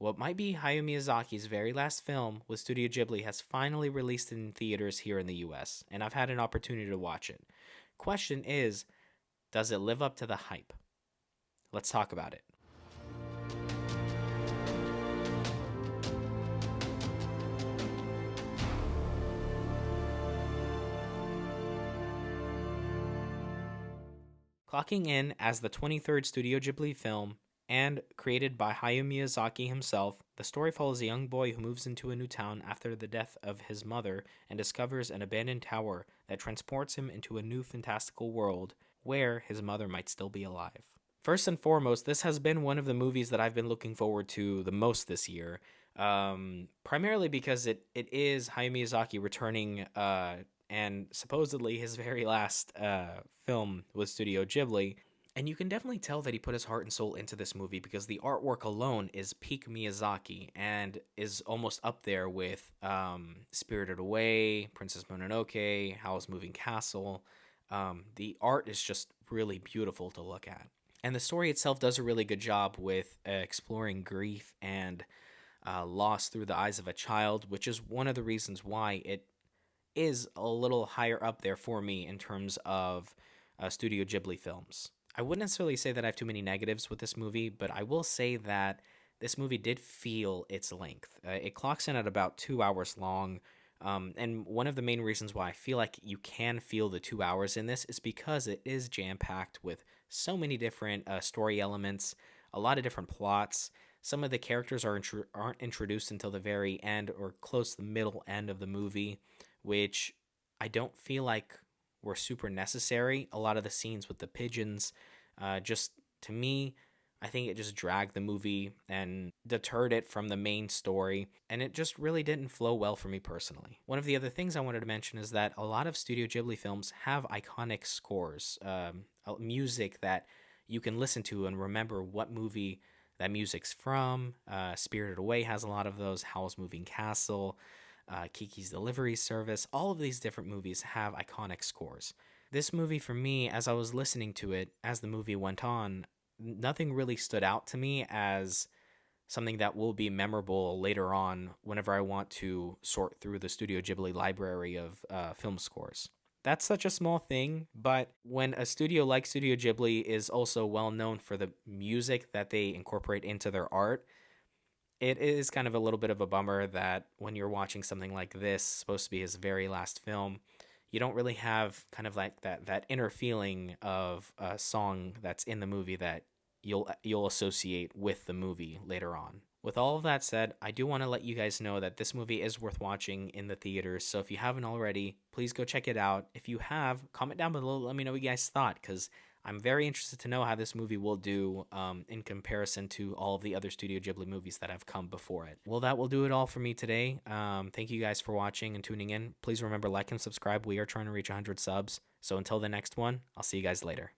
What might be Hayao Miyazaki's very last film with Studio Ghibli has finally released in theaters here in the US, and I've had an opportunity to watch it. Question is, does it live up to the hype? Let's talk about it. Clocking in as the 23rd Studio Ghibli film and created by Hayao Miyazaki himself, the story follows a young boy who moves into a new town after the death of his mother and discovers an abandoned tower that transports him into a new fantastical world where his mother might still be alive. First and foremost, this has been one of the movies that I've been looking forward to the most this year. Primarily because it is Hayao Miyazaki returning and supposedly his very last film with Studio Ghibli. And you can definitely tell that he put his heart and soul into this movie because the artwork alone is peak Miyazaki and is almost up there with Spirited Away, Princess Mononoke, Howl's Moving Castle. The art is just really beautiful to look at. And the story itself does a really good job with exploring grief and loss through the eyes of a child, which is one of the reasons why it is a little higher up there for me in terms of Studio Ghibli films. I wouldn't necessarily say that I have too many negatives with this movie, but I will say that this movie did feel its length. It clocks in at about 2 hours long. And one of the main reasons why I feel like you can feel the 2 hours in this is because it is jam packed with so many different story elements, a lot of different plots. Some of the characters aren't introduced until the very end or close to the middle end of the movie, which I don't feel like were super necessary. A lot of the scenes with the pigeons, just to me, I think it just dragged the movie and deterred it from the main story, and it just really didn't flow well for me personally. One of the other things I wanted to mention is that a lot of Studio Ghibli films have iconic scores, music that you can listen to and remember what movie that music's from. Spirited Away has a lot of those, Howl's Moving Castle, Kiki's Delivery Service. All of these different movies have iconic scores. This movie, for me, as I was listening to it as the movie went on, nothing really stood out to me as something that will be memorable later on whenever I want to sort through the Studio Ghibli library of film scores. That's such a small thing, but when a studio like Studio Ghibli is also well known for the music that they incorporate into their art, it is kind of a little bit of a bummer that when you're watching something like this, supposed to be his very last film, you don't really have kind of like that inner feeling of a song that's in the movie that you'll associate with the movie later on. With all of that said, I do want to let you guys know that this movie is worth watching in the theaters. So if you haven't already, please go check it out. If you have, comment down below. Let me know what you guys thought, because I'm very interested to know how this movie will do in comparison to all of the other Studio Ghibli movies that have come before it. Well, that will do it all for me today. Thank you guys for watching and tuning in. Please remember, like and subscribe. We are trying to reach 100 subs. So until the next one, I'll see you guys later.